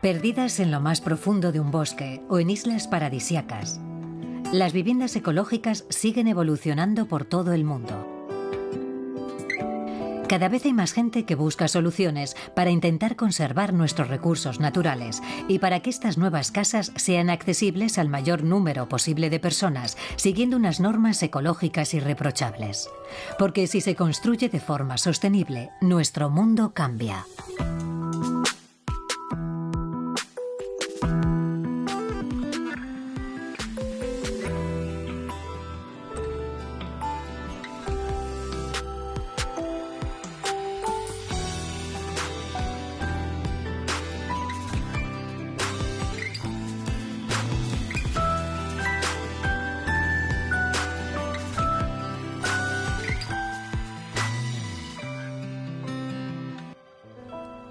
Perdidas en lo más profundo de un bosque o en islas paradisíacas, las viviendas ecológicas siguen evolucionando por todo el mundo. Cada vez hay más gente que busca soluciones para intentar conservar nuestros recursos naturales y para que estas nuevas casas sean accesibles al mayor número posible de personas, siguiendo unas normas ecológicas irreprochables. Porque si se construye de forma sostenible, nuestro mundo cambia.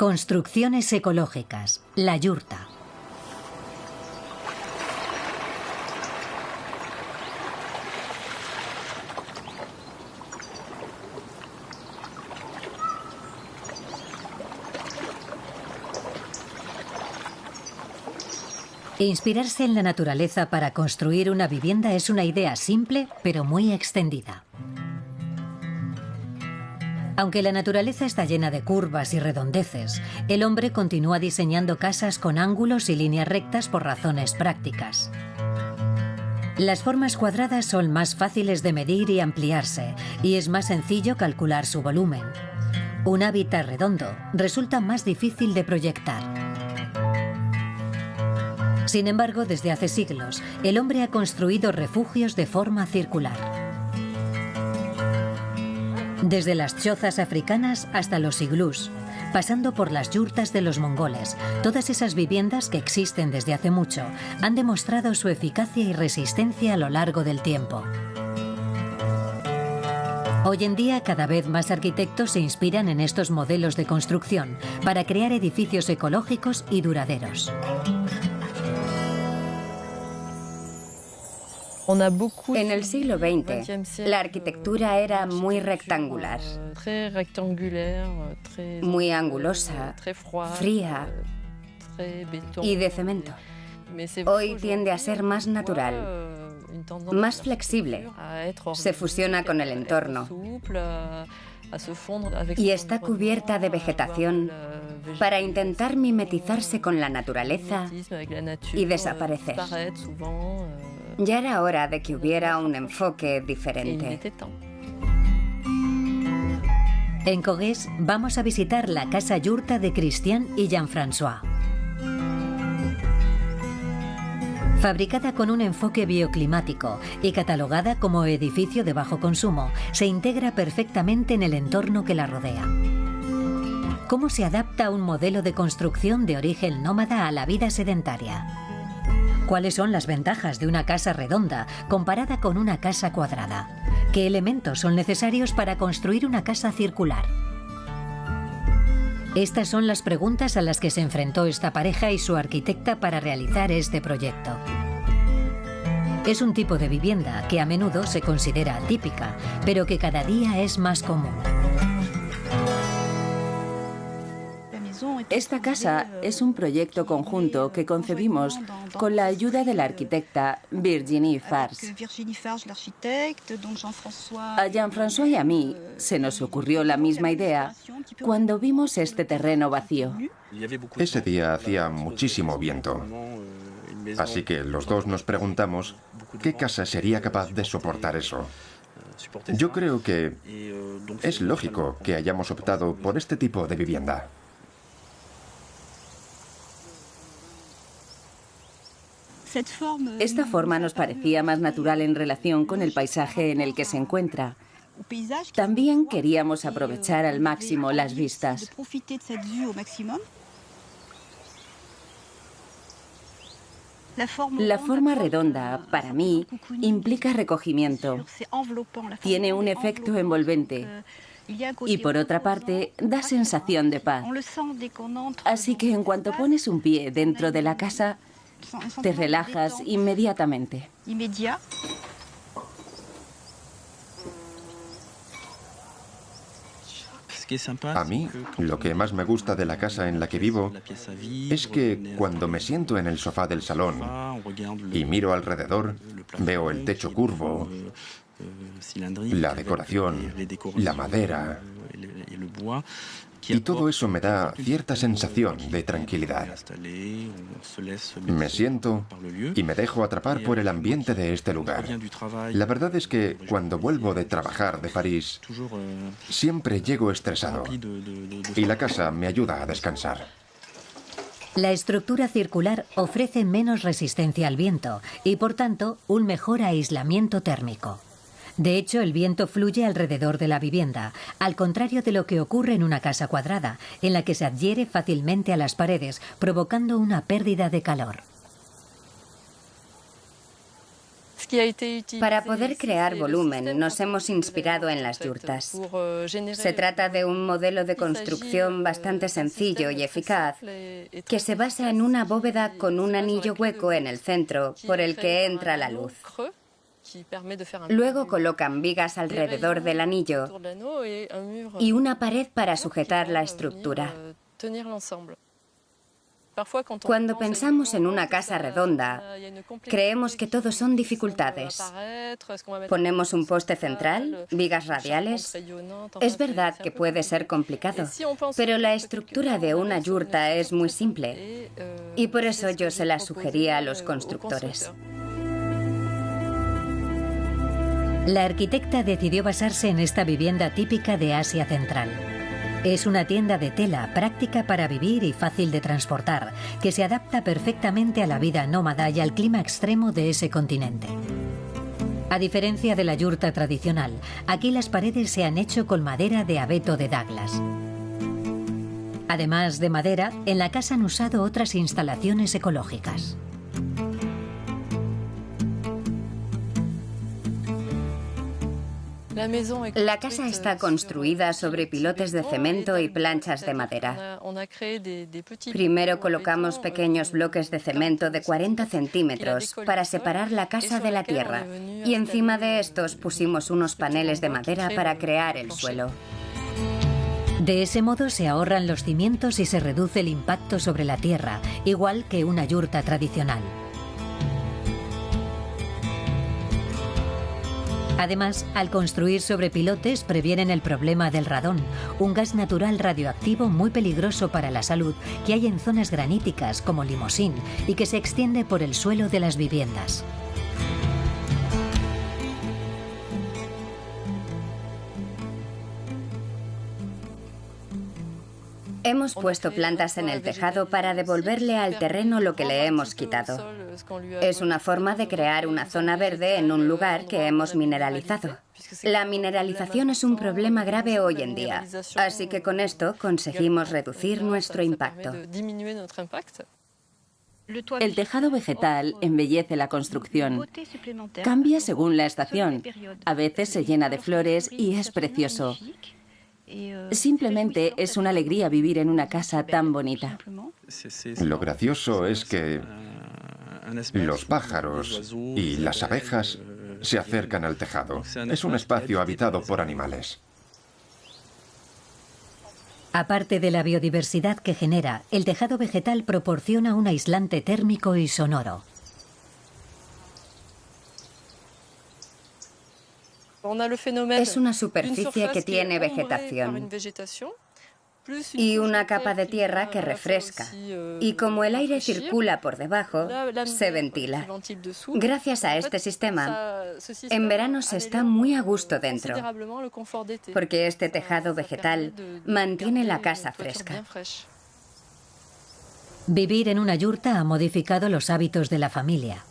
Construcciones ecológicas. La yurta. Inspirarse en la naturaleza para construir una vivienda es una idea simple, pero muy extendida. Aunque la naturaleza está llena de curvas y redondeces, el hombre continúa diseñando casas con ángulos y líneas rectas por razones prácticas. Las formas cuadradas son más fáciles de medir y ampliarse, y es más sencillo calcular su volumen. Un hábitat redondo resulta más difícil de proyectar. Sin embargo, desde hace siglos, el hombre ha construido refugios de forma circular. Desde las chozas africanas hasta los iglús, pasando por las yurtas de los mongoles, todas esas viviendas que existen desde hace mucho han demostrado su eficacia y resistencia a lo largo del tiempo. Hoy en día, cada vez más arquitectos se inspiran en estos modelos de construcción para crear edificios ecológicos y duraderos. En el siglo XX, la arquitectura era muy rectangular, muy angulosa, fría y de cemento. Hoy tiende a ser más natural, más flexible, se fusiona con el entorno y está cubierta de vegetación para intentar mimetizarse con la naturaleza y desaparecer. Ya era hora de que hubiera un enfoque diferente. En Cogués vamos a visitar la casa yurta de Christian y Jean-François. Fabricada con un enfoque bioclimático y catalogada como edificio de bajo consumo, se integra perfectamente en el entorno que la rodea. ¿Cómo se adapta un modelo de construcción de origen nómada a la vida sedentaria? ¿Cuáles son las ventajas de una casa redonda comparada con una casa cuadrada? ¿Qué elementos son necesarios para construir una casa circular? Estas son las preguntas a las que se enfrentó esta pareja y su arquitecta para realizar este proyecto. Es un tipo de vivienda que a menudo se considera atípica, pero que cada día es más común. Esta casa es un proyecto conjunto que concebimos con la ayuda de la arquitecta Virginie Fars. A Jean-François y a mí se nos ocurrió la misma idea cuando vimos este terreno vacío. Ese día hacía muchísimo viento, así que los dos nos preguntamos qué casa sería capaz de soportar eso. Yo creo que es lógico que hayamos optado por este tipo de vivienda. Esta forma nos parecía más natural en relación con el paisaje en el que se encuentra. También queríamos aprovechar al máximo las vistas. La forma redonda, para mí, implica recogimiento. Tiene un efecto envolvente. Y por otra parte, da sensación de paz. Así que en cuanto pones un pie dentro de la casa, te relajas inmediatamente. A mí, lo que más me gusta de la casa en la que vivo es que cuando me siento en el sofá del salón y miro alrededor, veo el techo curvo, la decoración, la madera, y todo eso me da cierta sensación de tranquilidad. Me siento y me dejo atrapar por el ambiente de este lugar. La verdad es que cuando vuelvo de trabajar de París, siempre llego estresado y la casa me ayuda a descansar. La estructura circular ofrece menos resistencia al viento y, por tanto, un mejor aislamiento térmico. De hecho, el viento fluye alrededor de la vivienda, al contrario de lo que ocurre en una casa cuadrada, en la que se adhiere fácilmente a las paredes, provocando una pérdida de calor. Para poder crear volumen, nos hemos inspirado en las yurtas. Se trata de un modelo de construcción bastante sencillo y eficaz, que se basa en una bóveda con un anillo hueco en el centro, por el que entra la luz. Luego colocan vigas alrededor del anillo y una pared para sujetar la estructura. Cuando pensamos en una casa redonda, creemos que todo son dificultades. Ponemos un poste central, vigas radiales. Es verdad que puede ser complicado, pero la estructura de una yurta es muy simple y por eso yo se la sugería a los constructores. La arquitecta decidió basarse en esta vivienda típica de Asia Central. Es una tienda de tela práctica para vivir y fácil de transportar, que se adapta perfectamente a la vida nómada y al clima extremo de ese continente. A diferencia de la yurta tradicional, aquí las paredes se han hecho con madera de abeto de Douglas. Además de madera, en la casa han usado otras instalaciones ecológicas. La casa está construida sobre pilotes de cemento y planchas de madera. Primero colocamos pequeños bloques de cemento de 40 centímetros para separar la casa de la tierra y encima de estos pusimos unos paneles de madera para crear el suelo. De ese modo se ahorran los cimientos y se reduce el impacto sobre la tierra, igual que una yurta tradicional. Además, al construir sobre pilotes previenen el problema del radón, un gas natural radioactivo muy peligroso para la salud que hay en zonas graníticas como Limousin y que se extiende por el suelo de las viviendas. Hemos puesto plantas en el tejado para devolverle al terreno lo que le hemos quitado. Es una forma de crear una zona verde en un lugar que hemos mineralizado. La mineralización es un problema grave hoy en día, así que con esto conseguimos reducir nuestro impacto. El tejado vegetal embellece la construcción. Cambia según la estación. A veces se llena de flores y es precioso. Simplemente es una alegría vivir en una casa tan bonita. Lo gracioso es que los pájaros y las abejas se acercan al tejado. Es un espacio habitado por animales. Aparte de la biodiversidad que genera, el tejado vegetal proporciona un aislante térmico y sonoro. Es una superficie que tiene vegetación y una capa de tierra que refresca. Y como el aire circula por debajo, se ventila. Gracias a este sistema, en verano se está muy a gusto dentro, porque este tejado vegetal mantiene la casa fresca. Vivir en una yurta ha modificado los hábitos de la familia.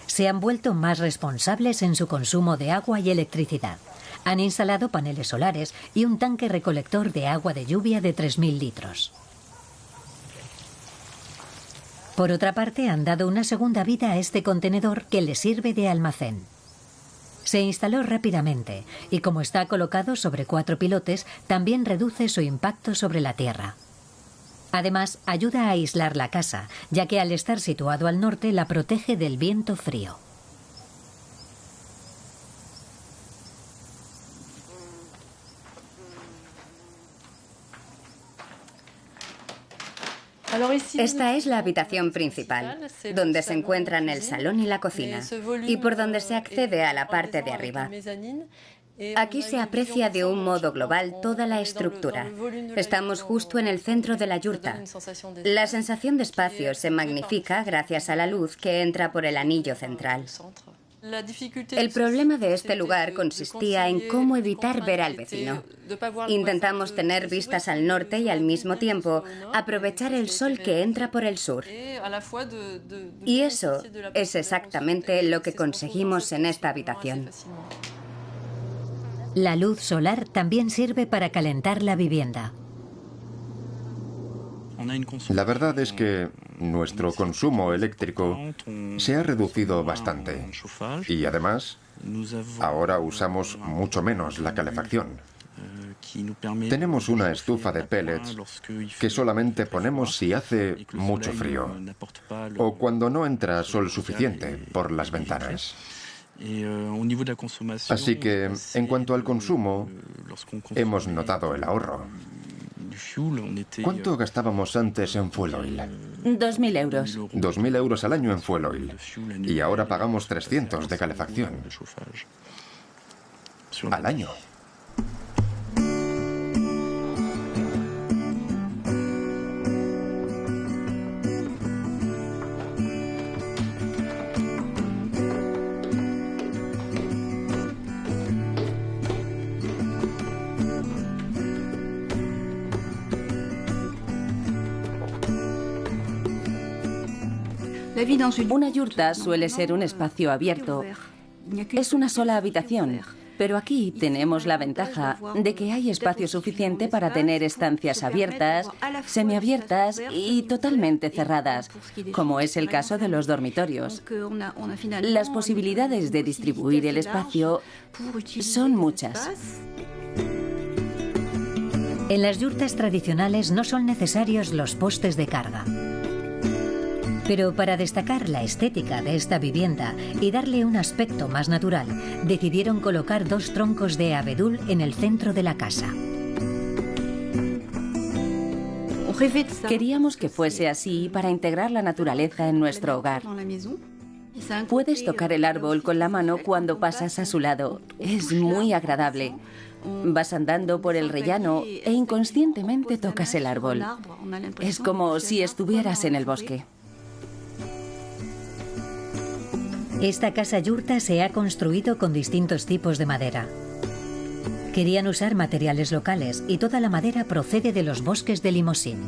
Se han vuelto más responsables en su consumo de agua y electricidad. Han instalado paneles solares y un tanque recolector de agua de lluvia de 3.000 litros. Por otra parte, han dado una segunda vida a este contenedor que les sirve de almacén. Se instaló rápidamente y, como está colocado sobre 4 pilotes, también reduce su impacto sobre la tierra. Además, ayuda a aislar la casa, ya que al estar situado al norte la protege del viento frío. Esta es la habitación principal, donde se encuentran el salón y la cocina, y por donde se accede a la parte de arriba. Aquí se aprecia de un modo global toda la estructura. Estamos justo en el centro de la yurta. La sensación de espacio se magnifica gracias a la luz que entra por el anillo central. El problema de este lugar consistía en cómo evitar ver al vecino. Intentamos tener vistas al norte y al mismo tiempo aprovechar el sol que entra por el sur. Y eso es exactamente lo que conseguimos en esta habitación. La luz solar también sirve para calentar la vivienda. La verdad es que nuestro consumo eléctrico se ha reducido bastante y además ahora usamos mucho menos la calefacción. Tenemos una estufa de pellets que solamente ponemos si hace mucho frío o cuando no entra sol suficiente por las ventanas. Así que, en cuanto al consumo, hemos notado el ahorro. ¿Cuánto gastábamos antes en fuel oil? 2.000 euros. 2.000 euros al año en fuel oil. Y ahora pagamos 300 de calefacción. Al año. Una yurta suele ser un espacio abierto. Es una sola habitación, pero aquí tenemos la ventaja de que hay espacio suficiente para tener estancias abiertas, semiabiertas y totalmente cerradas, como es el caso de los dormitorios. Las posibilidades de distribuir el espacio son muchas. En las yurtas tradicionales no son necesarios los postes de carga. Pero para destacar la estética de esta vivienda y darle un aspecto más natural, decidieron colocar 2 troncos de abedul en el centro de la casa. Queríamos que fuese así para integrar la naturaleza en nuestro hogar. Puedes tocar el árbol con la mano cuando pasas a su lado. Es muy agradable. Vas andando por el rellano e inconscientemente tocas el árbol. Es como si estuvieras en el bosque. Esta casa yurta se ha construido con distintos tipos de madera. Querían usar materiales locales y toda la madera procede de los bosques de Limousin.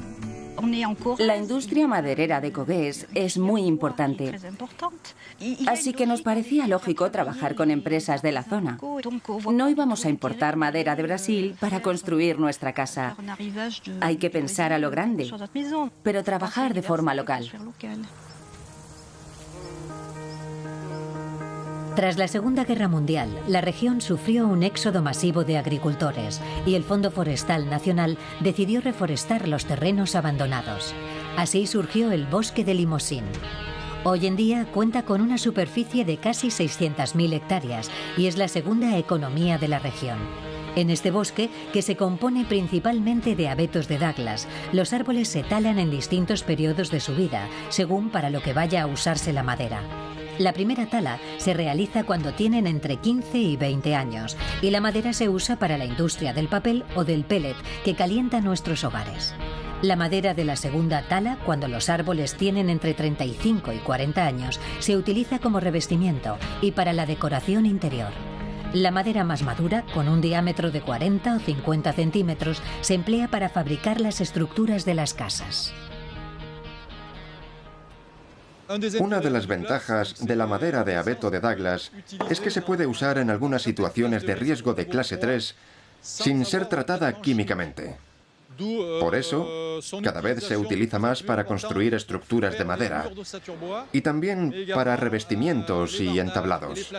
La industria maderera de Cogés es muy importante, así que nos parecía lógico trabajar con empresas de la zona. No íbamos a importar madera de Brasil para construir nuestra casa. Hay que pensar a lo grande, pero trabajar de forma local. Tras la Segunda Guerra Mundial, la región sufrió un éxodo masivo de agricultores y el Fondo Forestal Nacional decidió reforestar los terrenos abandonados. Así surgió el bosque de Limousin. Hoy en día cuenta con una superficie de casi 600.000 hectáreas y es la segunda economía de la región. En este bosque, que se compone principalmente de abetos de Douglas, los árboles se talan en distintos periodos de su vida, según para lo que vaya a usarse la madera. La primera tala se realiza cuando tienen entre 15 y 20 años y la madera se usa para la industria del papel o del pellet que calienta nuestros hogares. La madera de la segunda tala, cuando los árboles tienen entre 35 y 40 años, se utiliza como revestimiento y para la decoración interior. La madera más madura, con un diámetro de 40 o 50 centímetros, se emplea para fabricar las estructuras de las casas. Una de las ventajas de la madera de abeto de Douglas es que se puede usar en algunas situaciones de riesgo de clase 3 sin ser tratada químicamente. Por eso, cada vez se utiliza más para construir estructuras de madera y también para revestimientos y entablados.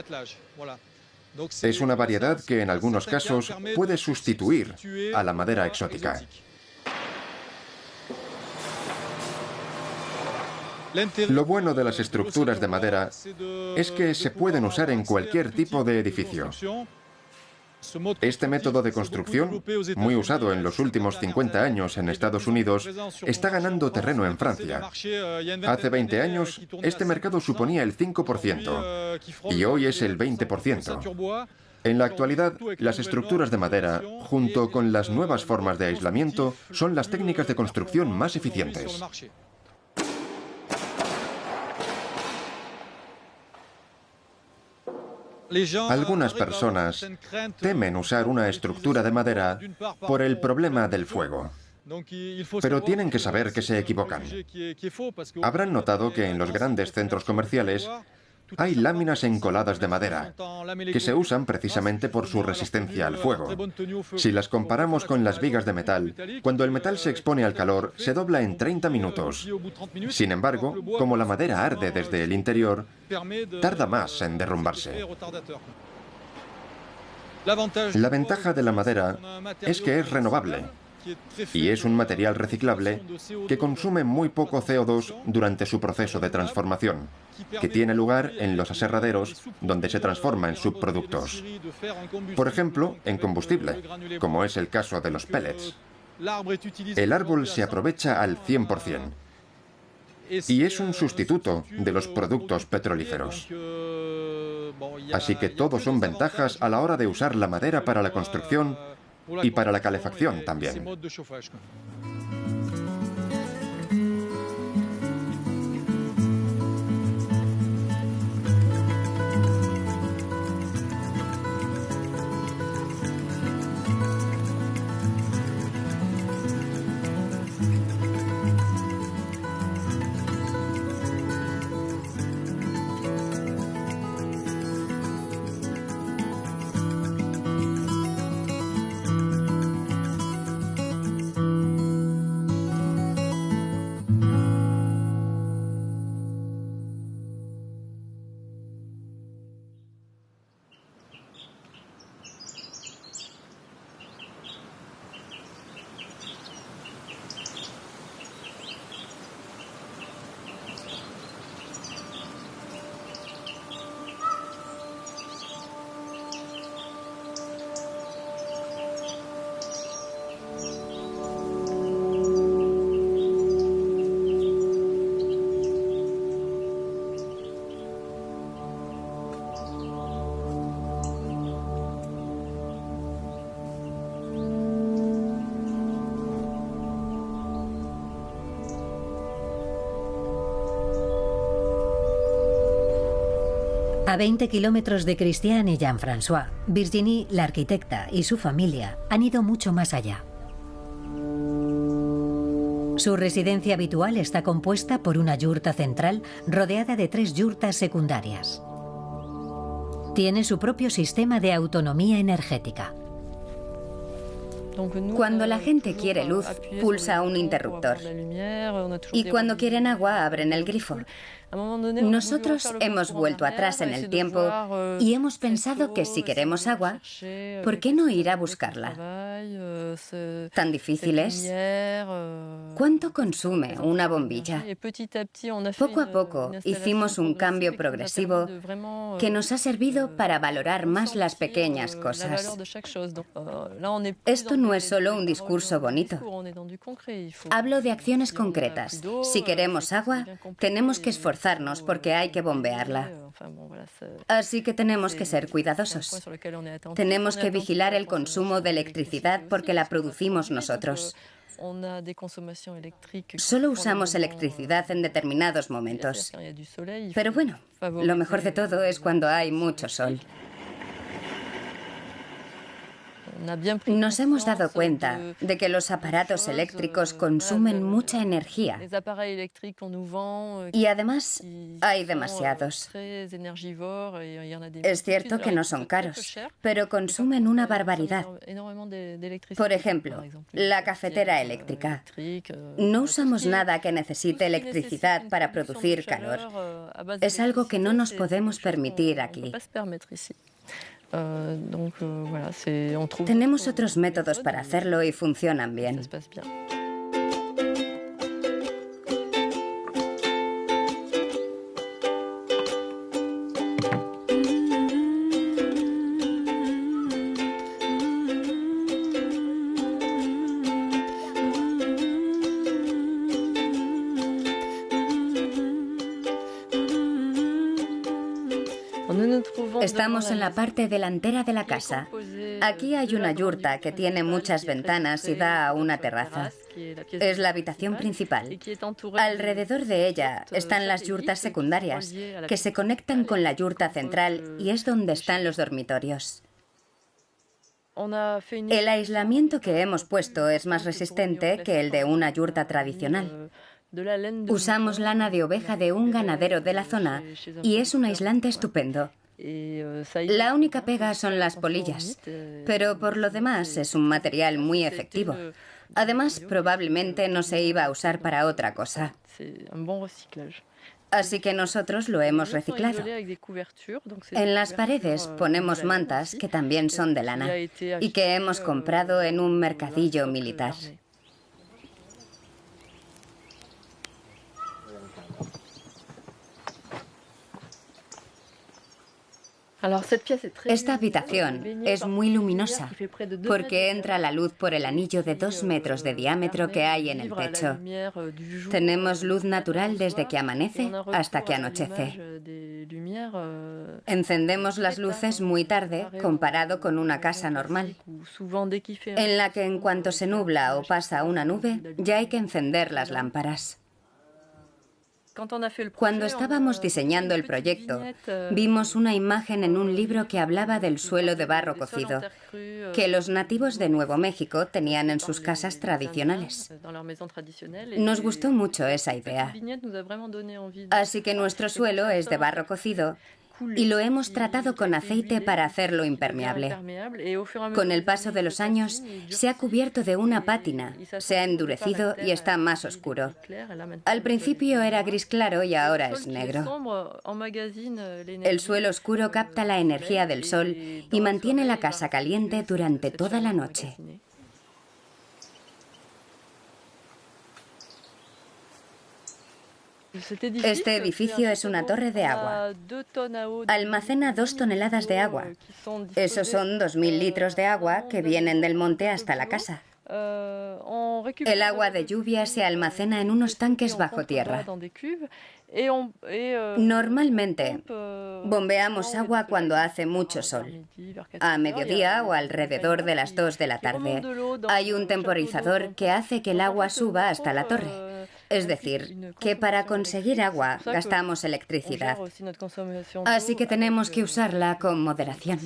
Es una variedad que en algunos casos puede sustituir a la madera exótica. Lo bueno de las estructuras de madera es que se pueden usar en cualquier tipo de edificio. Este método de construcción, muy usado en los últimos 50 años en Estados Unidos, está ganando terreno en Francia. Hace 20 años, este mercado suponía el 5% y hoy es el 20%. En la actualidad, las estructuras de madera, junto con las nuevas formas de aislamiento, son las técnicas de construcción más eficientes. Algunas personas temen usar una estructura de madera por el problema del fuego. Pero tienen que saber que se equivocan. Habrán notado que en los grandes centros comerciales hay láminas encoladas de madera, que se usan precisamente por su resistencia al fuego. Si las comparamos con las vigas de metal, cuando el metal se expone al calor, se dobla en 30 minutos. Sin embargo, como la madera arde desde el interior, tarda más en derrumbarse. La ventaja de la madera es que es renovable y es un material reciclable que consume muy poco CO2 durante su proceso de transformación, que tiene lugar en los aserraderos donde se transforma en subproductos. Por ejemplo, en combustible, como es el caso de los pellets. El árbol se aprovecha al 100% y es un sustituto de los productos petrolíferos. Así que todo son ventajas a la hora de usar la madera para la construcción y para la calefacción también. A 20 kilómetros de Christiane y Jean-François, Virginie, la arquitecta, y su familia han ido mucho más allá. Su residencia habitual está compuesta por una yurta central rodeada de 3 yurtas secundarias. Tiene su propio sistema de autonomía energética. Cuando la gente quiere luz, pulsa un interruptor. Y cuando quieren agua, abren el grifo. Nosotros hemos vuelto atrás en el tiempo y hemos pensado que si queremos agua, ¿por qué no ir a buscarla? ¿Tan difícil es? ¿Cuánto consume una bombilla? Poco a poco hicimos un cambio progresivo que nos ha servido para valorar más las pequeñas cosas. Esto no es solo un discurso bonito. Hablo de acciones concretas. Si queremos agua, tenemos que esforzarnos porque hay que bombearla. Así que tenemos que ser cuidadosos. Tenemos que vigilar el consumo de electricidad porque la producimos nosotros. Solo usamos electricidad en determinados momentos. Pero bueno, lo mejor de todo es cuando hay mucho sol. Nos hemos dado cuenta de que los aparatos eléctricos consumen mucha energía y además hay demasiados. Es cierto que no son caros, pero consumen una barbaridad. Por ejemplo, la cafetera eléctrica. No usamos nada que necesite electricidad para producir calor. Es algo que no nos podemos permitir aquí. Tenemos otros métodos para hacerlo y funcionan bien. Estamos en la parte delantera de la casa. Aquí hay una yurta que tiene muchas ventanas y da a una terraza. Es la habitación principal. Alrededor de ella están las yurtas secundarias, que se conectan con la yurta central y es donde están los dormitorios. El aislamiento que hemos puesto es más resistente que el de una yurta tradicional. Usamos lana de oveja de un ganadero de la zona y es un aislante estupendo. La única pega son las polillas, pero por lo demás es un material muy efectivo. Además, probablemente no se iba a usar para otra cosa. Así que nosotros lo hemos reciclado. En las paredes ponemos mantas que también son de lana y que hemos comprado en un mercadillo militar. Esta habitación es muy luminosa porque entra la luz por el anillo de 2 metros de diámetro que hay en el techo. Tenemos luz natural desde que amanece hasta que anochece. Encendemos las luces muy tarde comparado con una casa normal, en la que en cuanto se nubla o pasa una nube ya hay que encender las lámparas. Cuando estábamos diseñando el proyecto, vimos una imagen en un libro que hablaba del suelo de barro cocido, que los nativos de Nuevo México tenían en sus casas tradicionales. Nos gustó mucho esa idea. Así que nuestro suelo es de barro cocido y lo hemos tratado con aceite para hacerlo impermeable. Con el paso de los años, se ha cubierto de una pátina, se ha endurecido y está más oscuro. Al principio era gris claro y ahora es negro. El suelo oscuro capta la energía del sol y mantiene la casa caliente durante toda la noche. Este edificio es una torre de agua. Almacena 2 toneladas de agua. Esos son 2.000 litros de agua que vienen del monte hasta la casa. El agua de lluvia se almacena en unos tanques bajo tierra. Normalmente bombeamos agua cuando hace mucho sol, a mediodía o alrededor de las 2 de la tarde. Hay un temporizador que hace que el agua suba hasta la torre. Es decir, que para conseguir agua gastamos electricidad. Así que tenemos que usarla con moderación.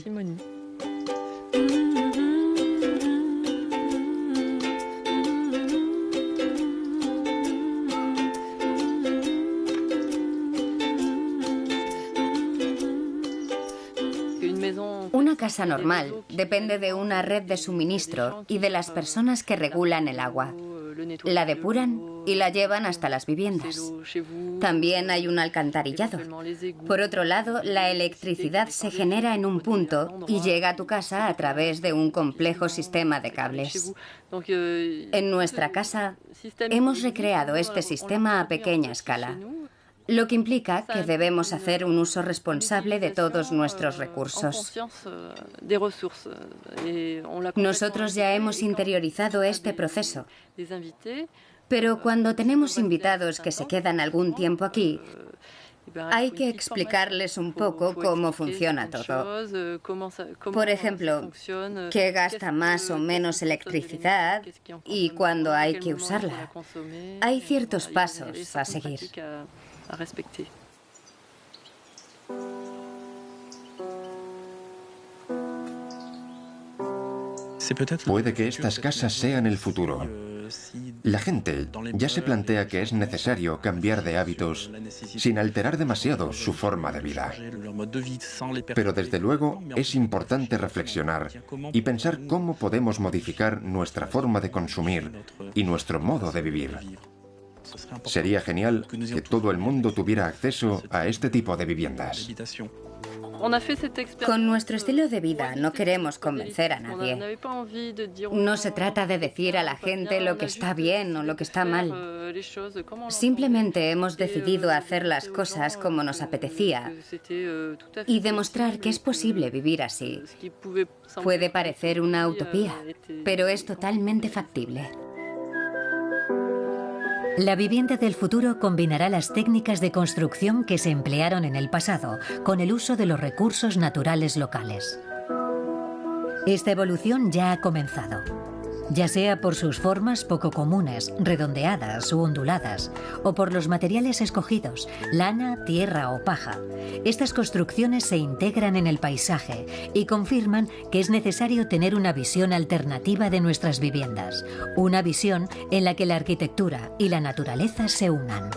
Una casa normal depende de una red de suministro y de las personas que regulan el agua. La depuran y la llevan hasta las viviendas. También hay un alcantarillado. Por otro lado, la electricidad se genera en un punto y llega a tu casa a través de un complejo sistema de cables. En nuestra casa hemos recreado este sistema a pequeña escala, lo que implica que debemos hacer un uso responsable de todos nuestros recursos. Nosotros ya hemos interiorizado este proceso, pero cuando tenemos invitados que se quedan algún tiempo aquí, hay que explicarles un poco cómo funciona todo. Por ejemplo, qué gasta más o menos electricidad y cuándo hay que usarla. Hay ciertos pasos a seguir. Puede que estas casas sean el futuro. La gente ya se plantea que es necesario cambiar de hábitos sin alterar demasiado su forma de vida. Pero desde luego es importante reflexionar y pensar cómo podemos modificar nuestra forma de consumir y nuestro modo de vivir. Sería genial que todo el mundo tuviera acceso a este tipo de viviendas. Con nuestro estilo de vida no queremos convencer a nadie. No se trata de decir a la gente lo que está bien o lo que está mal. Simplemente hemos decidido hacer las cosas como nos apetecía y demostrar que es posible vivir así. Puede parecer una utopía, pero es totalmente factible. La vivienda del futuro combinará las técnicas de construcción que se emplearon en el pasado con el uso de los recursos naturales locales. Esta evolución ya ha comenzado, ya sea por sus formas poco comunes, redondeadas u onduladas, o por los materiales escogidos, lana, tierra o paja. Estas construcciones se integran en el paisaje y confirman que es necesario tener una visión alternativa de nuestras viviendas, una visión en la que la arquitectura y la naturaleza se unan.